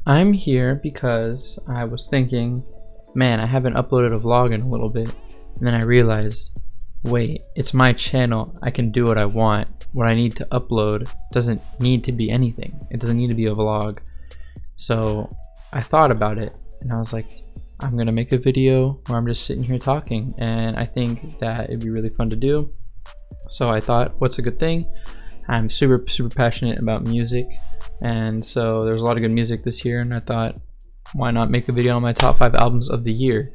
I'm here because I was thinking, man, I haven't uploaded a vlog in a little bit, and then I realized, wait, it's my channel, I can do what I want. What I need to upload doesn't need to be anything. It doesn't need to be a vlog. So I thought about it, and I was like, I'm gonna make a video where I'm just sitting here talking, and I think that it'd be really fun to do. So I thought, what's a good thing? I'm super passionate about music, and so there's a lot of good music this year, and I thought, why not make a video on my top 5 albums of the year?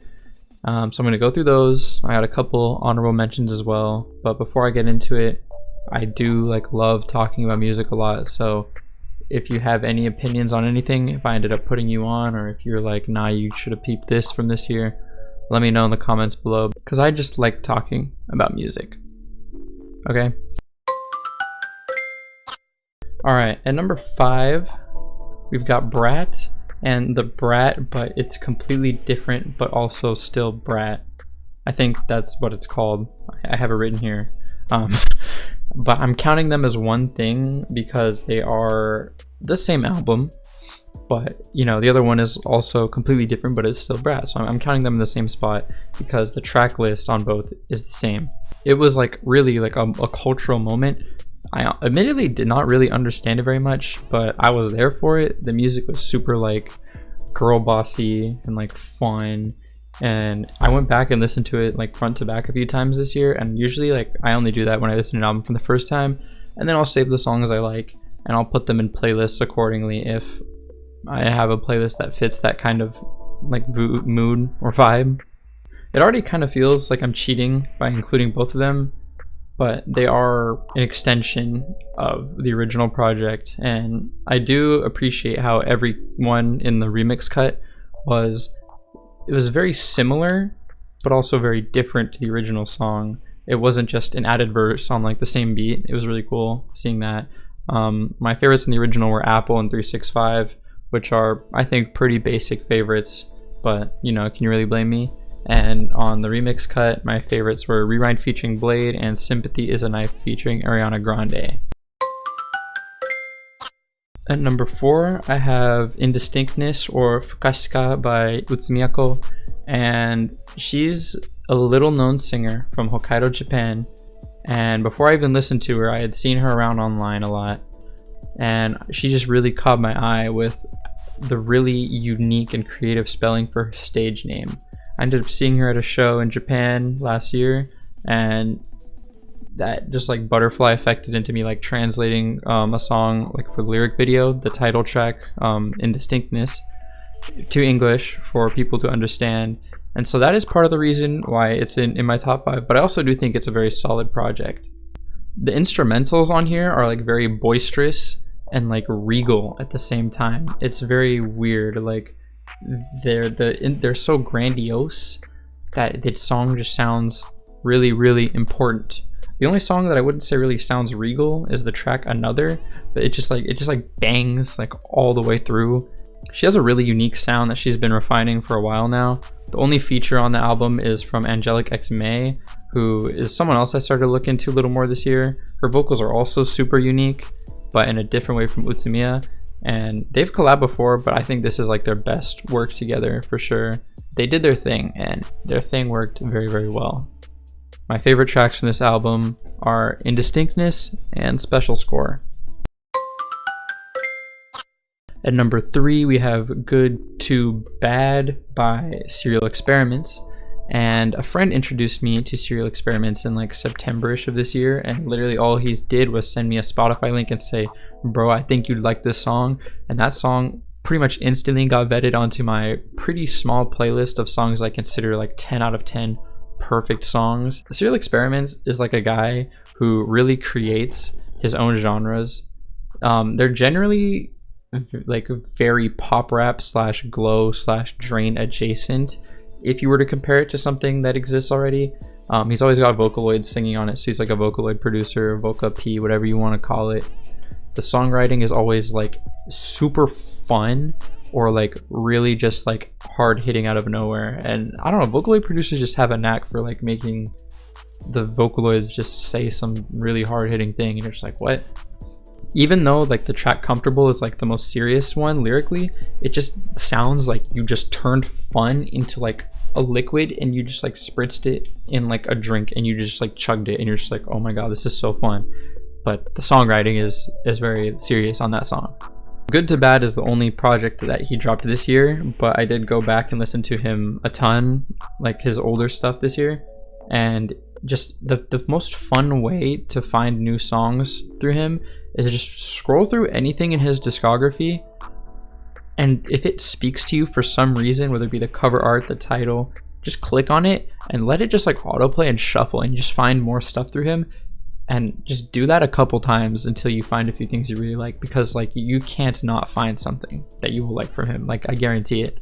So I'm going to go through those. I got a couple honorable mentions as well, but before I get into it, I do love talking about music a lot. So if you have any opinions on anything, if I ended up putting you on, or if you're like, nah, you should have peeped this from this year, let me know in the comments below, because I just like talking about music. Okay. Alright, at number 5, we've got Brat, and the Brat, but it's completely different, but also still Brat. I think that's what it's called. I have it written here. But I'm counting them as one thing because they are the same album, but you know, the other one is also completely different, but it's still Brat. So I'm counting them in the same spot because the track list on both is the same. It was really a cultural moment. I admittedly did not really understand it very much, but I was there for it. The music was super girl bossy and fun, and I went back and listened to it front to back a few times this year. And usually I only do that when I listen to an album from the first time, and then I'll save the songs I like and I'll put them in playlists accordingly if I have a playlist that fits that kind of mood or vibe. It already kind of feels like I'm cheating by including both of them, but they are an extension of the original project, and I do appreciate how everyone in the remix cut was very similar, but also very different to the original song. It wasn't just an added verse on the same beat. It was really cool seeing that. My favorites in the original were Apple and 365, which are, I think, pretty basic favorites, but you know, can you really blame me? And on the remix cut, my favorites were Rewind featuring Bladee and Sympathy is a Knife featuring Ariana Grande. At number 4, I have Indistinctness or Fukashi by utumiyqcom, and she's a little known singer from Hokkaido, Japan. And before I even listened to her, I had seen her around online a lot, and she just really caught my eye with the really unique and creative spelling for her stage name. I ended up seeing her at a show in Japan last year, and that just butterfly affected into me translating a song for the lyric video, the title track, Indistinctness, to English for people to understand. And so that is part of the reason why it's in my top 5, but I also do think it's a very solid project. The instrumentals on here are very boisterous and regal at the same time. It's very weird. They're so grandiose that the song just sounds really important. The only song that I wouldn't say really sounds regal is the track Another, but it just bangs all the way through. She has a really unique sound that she's been refining for a while now. The only feature on the album is from Angelique X May, who is someone else I started to look into a little more this year. Her vocals are also super unique, but in a different way from Utsumiya. And they've collabed before, but I think this is their best work together for sure. They did their thing, and their thing worked very well. My favorite tracks from this album are Indistinctness and Special Score. At number 3, we have Good to Bad by Serial Experiments. And a friend introduced me to Serial Experiments in September-ish of this year, and literally all he did was send me a Spotify link and say, bro, I think you'd like this song. And that song pretty much instantly got vetted onto my pretty small playlist of songs I consider 10 out of 10 perfect songs. Serial Experiments is a guy who really creates his own genres. They're generally very pop rap / glow / drain adjacent, if you were to compare it to something that exists already. He's always got Vocaloids singing on it, so he's a Vocaloid producer, Voca P, whatever you want to call it. The songwriting is always super fun, or really just hard hitting out of nowhere. And I don't know, Vocaloid producers just have a knack for making the Vocaloids just say some really hard hitting thing, and you're just what? even though like the track Comfortable is like the most serious one lyrically, it just sounds like you just turned fun into like a liquid and you just like spritzed it in like a drink and you just like chugged it and you're just like, oh my god, this is so fun. But the songwriting is very serious on that song. Good to Bad is the only project that he dropped this year, but I did go back and listen to him a ton, like his older stuff this year, and just the most fun way to find new songs through him is just scroll through anything in his discography, and if it speaks to you for some reason, whether it be the cover art, the title, just click on it and let it just like autoplay and shuffle and just find more stuff through him, and just do that a couple times until you find a few things you really like, because like you can't not find something that you will like from him, like I guarantee it.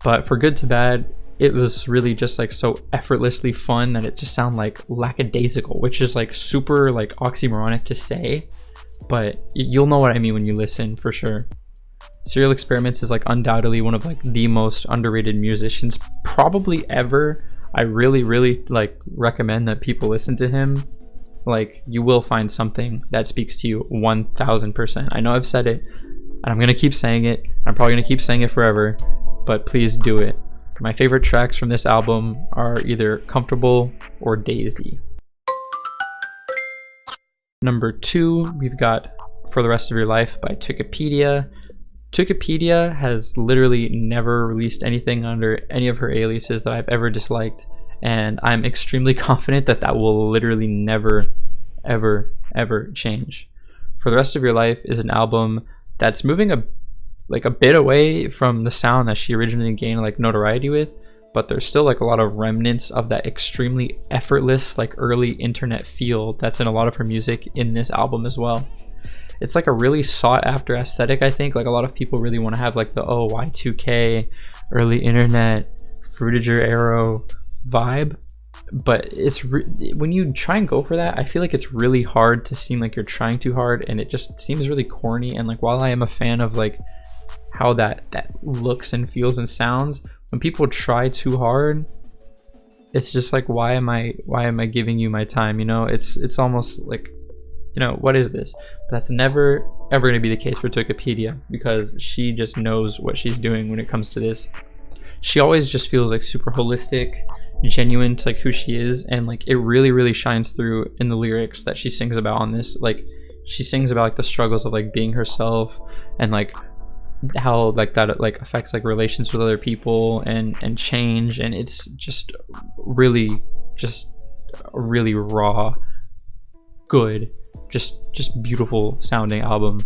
But for Good to Bad, it was really just like so effortlessly fun that it just sounded like lackadaisical, which is like super like oxymoronic to say, but you'll know what I mean when you listen for sure. Serial Experiments is like undoubtedly one of like the most underrated musicians probably ever. I really like recommend that people listen to him. Like, you will find something that speaks to you 1000%. I know I've said it and I'm gonna keep saying it. I'm probably gonna keep saying it forever, but please do it. My favorite tracks from this album are either Comfortable or Daisy. Number 2, we've got For the Rest of Your Life by Twikipedia. Twikipedia has literally never released anything under any of her aliases that I've ever disliked, and I'm extremely confident that that will literally never, ever change. For the Rest of Your Life is an album that's moving a bit away from the sound that she originally gained like notoriety with, but there's still like a lot of remnants of that extremely effortless like early internet feel that's in a lot of her music in this album as well. It's like a really sought after aesthetic, I think. Like a lot of people really want to have like the Y2K, early internet, Fruitiger Arrow vibe, but it's when you try and go for that, I feel like it's really hard to seem like you're trying too hard, and it just seems really corny. And like, while I am a fan of like how that looks and feels and sounds, when people try too hard, it's just like, why am I giving you my time, you know? It's almost like, you know, what is this? But that's never ever going to be the case for Wikipedia, because she just knows what she's doing when it comes to this. She always just feels like super holistic, genuine to like who she is, and like it really shines through in the lyrics that she sings about on this. Like, she sings about like the struggles of like being herself, and like how like that like affects like relations with other people and change, and it's just really raw, good, just beautiful sounding album.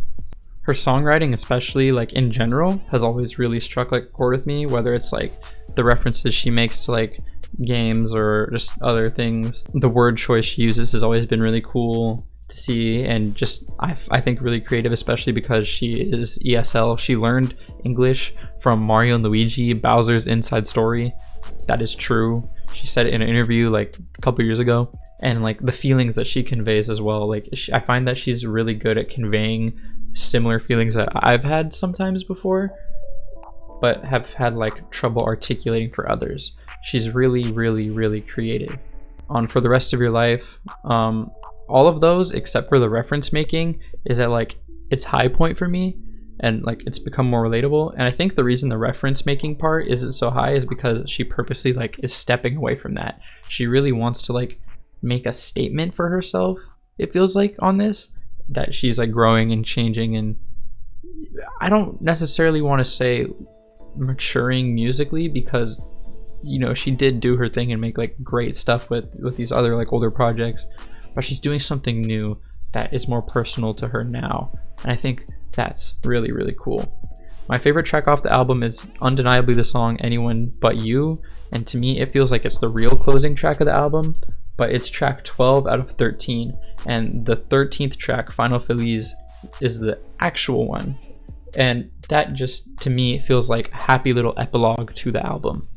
Her songwriting, especially like in general, has always really struck like a chord with me, whether it's like the references she makes to like games or just other things. The word choice she uses has always been really cool to see, and just I think really creative, especially because she is ESL. She learned English from Mario and Luigi, Bowser's Inside Story. That is true. She said it in an interview like a couple years ago. And like the feelings that she conveys as well, like I find that she's really good at conveying similar feelings that I've had sometimes before, but have had like trouble articulating for others. She's really creative. On For the Rest of Your Life, all of those except for the reference making is at like its high point for me, and like it's become more relatable. And I think the reason the reference making part isn't so high is because she purposely like is stepping away from that. She really wants to like make a statement for herself, it feels like, on this, that she's like growing and changing, and I don't necessarily want to say maturing musically, because, you know, she did do her thing and make like great stuff with these other like older projects, but she's doing something new that is more personal to her now, and I think that's really cool. My favorite track off the album is undeniably the song Anyone But You, and to me it feels like it's the real closing track of the album, but it's track 12 out of 13, and the 13th track, Final Feliz, is the actual one, and that just, to me, feels like a happy little epilogue to the album.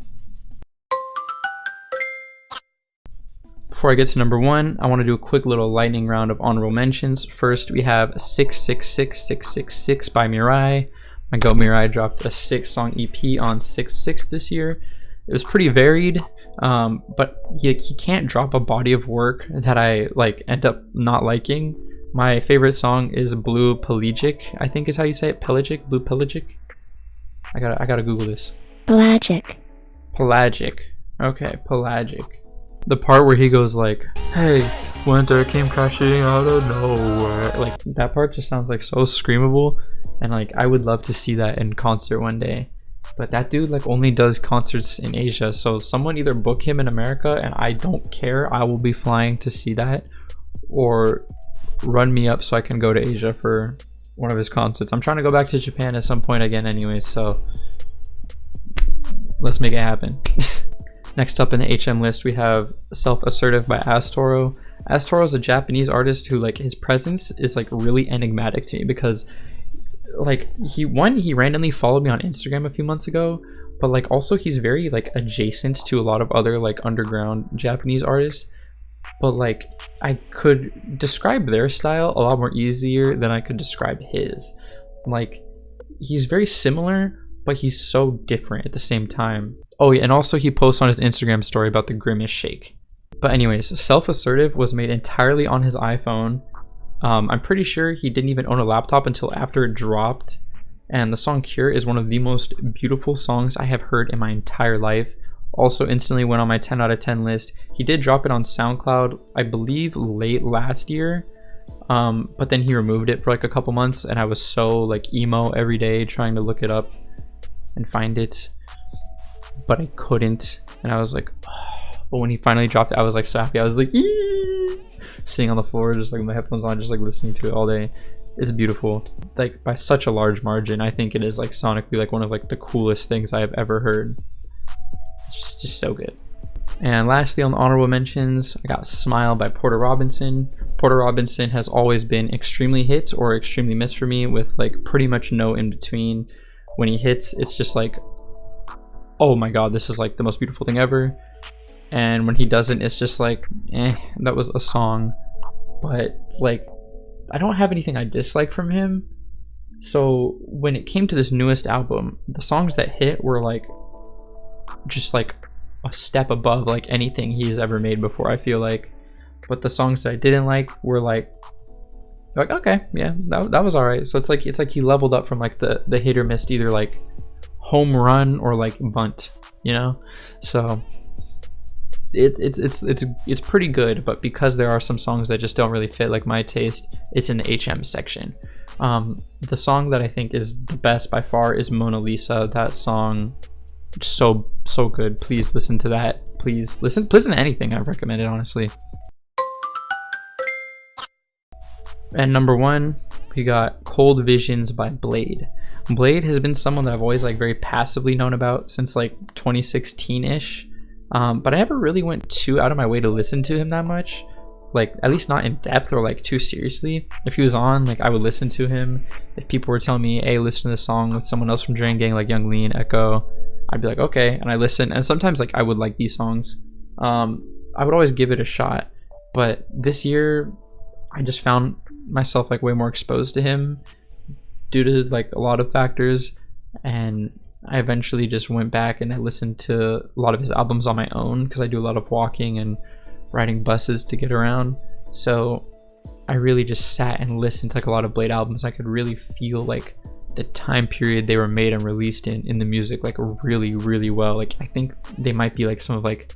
Before I get to number 1, I want to do a quick little lightning round of honorable mentions. First, we have 666666 by Miraie. My girl Miraie dropped a 6-song EP on 6/6 this year. It was pretty varied, but he can't drop a body of work that I like end up not liking. My favorite song is Blue Pelagic, I think is how you say it. Pelagic? Blue Pelagic? I gotta Google this. Pelagic. Pelagic. Okay, pelagic. The part where he goes like, hey, winter came crashing out of nowhere. Like, that part just sounds like so screamable. And like, I would love to see that in concert one day. But that dude like only does concerts in Asia. So someone either book him in America and I don't care. I will be flying to see that. Or run me up so I can go to Asia for one of his concerts. I'm trying to go back to Japan at some point again anyway. So let's make it happen. Next up in the HM list, we have Self-Assertive by AssToro. AssToro is a Japanese artist who, like, his presence is like really enigmatic to me because like he randomly followed me on Instagram a few months ago, but like also he's very like adjacent to a lot of other like underground Japanese artists. But like I could describe their style a lot more easier than I could describe his. Like he's very similar, but he's so different at the same time. Oh yeah, and also he posts on his Instagram story about the Grimace shake. But anyways, Self-Assertive was made entirely on his iPhone. I'm pretty sure he didn't even own a laptop until after it dropped. And the song Cure is one of the most beautiful songs I have heard in my entire life. Also instantly went on my 10 out of 10 list. He did drop it on SoundCloud, I believe late last year. But then he removed it for like a couple months and I was so like emo every day trying to look it up and find it. But I couldn't, and I was like, oh. But when he finally dropped it, I was like so happy. I was like, eee! Sitting on the floor, just like my headphones on, just like listening to it all day. It's beautiful, like by such a large margin. I think it is like sonically like one of like the coolest things I have ever heard. It's just so good. And lastly, on the honorable mentions, I got Smile by Porter Robinson. Porter Robinson has always been extremely hit or extremely miss for me, with like pretty much no in between. When he hits, it's just like, oh my god, this is like the most beautiful thing ever. And when he doesn't, it's just like, that was a song. But like, I don't have anything I dislike from him. So when it came to this newest album, the songs that hit were like just like a step above like anything he's ever made before, I feel like. But the songs that I didn't like were like okay, yeah, that was alright. So it's like he leveled up from like the hit or miss, either like home run or like bunt, you know. So it's pretty good, but because there are some songs that just don't really fit like my taste, it's in the HM section. The song that I think is the best by far is Mona Lisa. That song, so good. Please listen to that. Please listen to anything I've recommended, honestly. And number one, we got Cold Visions by Bladee. Bladee has been someone that I've always like very passively known about since like 2016-ish. But I never really went too out of my way to listen to him that much, like at least not in depth or like too seriously. If he was on, like I would listen to him. If people were telling me, hey, listen to this song with someone else from Drain Gang like Young Lean, Echo, I'd be like, okay, and I listen. And sometimes like I would like these songs. I would always give it a shot. But this year I just found myself like way more exposed to him due to like a lot of factors, and I eventually just went back and I listened to a lot of his albums on my own because I do a lot of walking and riding buses to get around. So I really just sat and listened to like a lot of Bladee albums. I could really feel like the time period they were made and released in the music like really well. Like I think they might be like some of like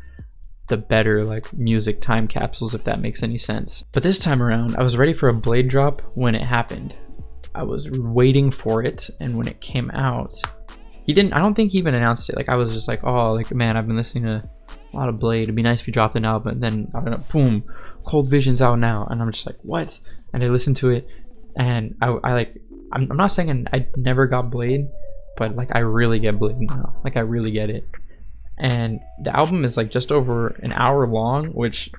the better like music time capsules, if that makes any sense. But this time around I was ready for a Bladee drop when it happened. I was waiting for it, and when it came out, I don't think he even announced it. Like I was just like, oh, like man, I've been listening to a lot of Bladee. It'd be nice if you dropped an album. And then I don't know, boom, Cold Vision's out now, and I'm just like, what? And I listened to it, and I'm not saying I never got Bladee, but like I really get Bladee now. Like I really get it. And the album is like just over an hour long, which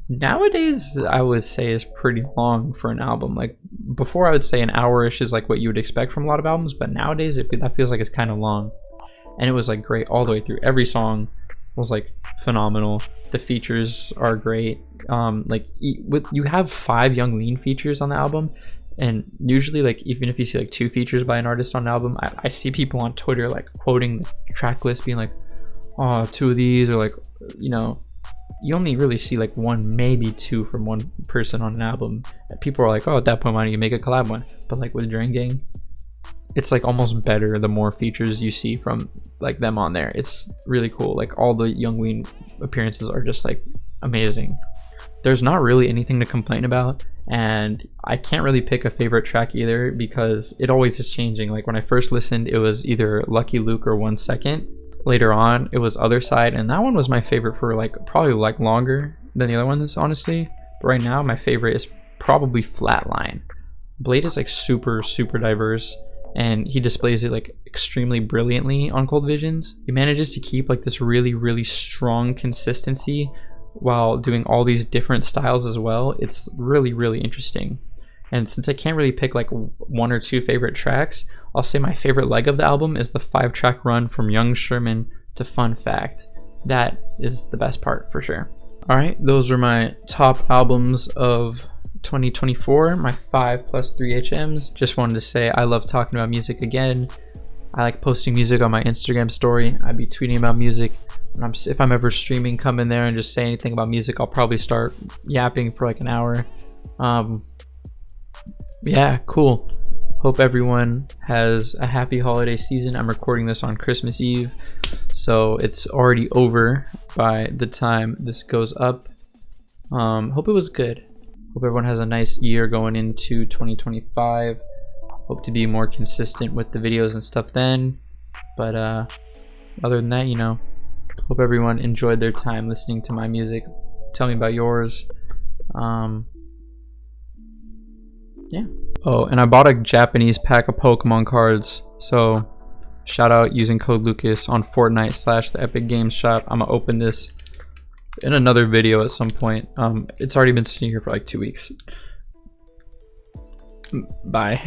nowadays I would say is pretty long for an album. Like before I would say an hour-ish is like what you would expect from a lot of albums, but nowadays that feels like it's kind of long. And it was like great all the way through. Every song was like phenomenal. The features are great. You have 5 Young Lean features on the album, and usually like even if you see like 2 features by an artist on an album, I see people on Twitter like quoting the track list being like, oh, 2 of these, or like, you know, you only really see like one, maybe two from one person on an album. People are like, oh, at that point, why don't you make a collab one? But like with Drain Gang, it's like almost better the more features you see from like them on there. It's really cool. Like all the Youngween appearances are just like amazing. There's not really anything to complain about, and I can't really pick a favorite track either because it always is changing. Like when I first listened, it was either Lucky Luke or 1 Second. Later on, it was Other Side, and that one was my favorite for like probably like longer than the other ones, honestly. But right now, my favorite is probably Flatline. Bladee is like super diverse, and he displays it like extremely brilliantly on Cold Visions. He manages to keep like this really strong consistency while doing all these different styles as well. It's really interesting. And since I can't really pick like 1 or 2 favorite tracks, I'll say my favorite leg of the album is the 5-track run from Young Sherman to Fun Fact. That is the best part for sure. Alright, those were my top albums of 2024, my 5 plus 3 HMs. Just wanted to say I love talking about music again. I like posting music on my Instagram story. I'd be tweeting about music. If I'm ever streaming, come in there and just say anything about music. I'll probably start yapping for like an hour. Yeah, cool. Hope everyone has a happy holiday season. I'm recording this on Christmas Eve, so it's already over by the time this goes up. Hope it was good. Hope everyone has a nice year going into 2025. Hope to be more consistent with the videos and stuff then. But other than that, you know, hope everyone enjoyed their time listening to my music. Tell me about yours. Yeah. Oh, and I bought a Japanese pack of Pokemon cards, so shout out using code Lucas on Fortnite / the Epic Games Shop. I'm gonna open this in another video at some point. It's already been sitting here for like 2 weeks. Bye.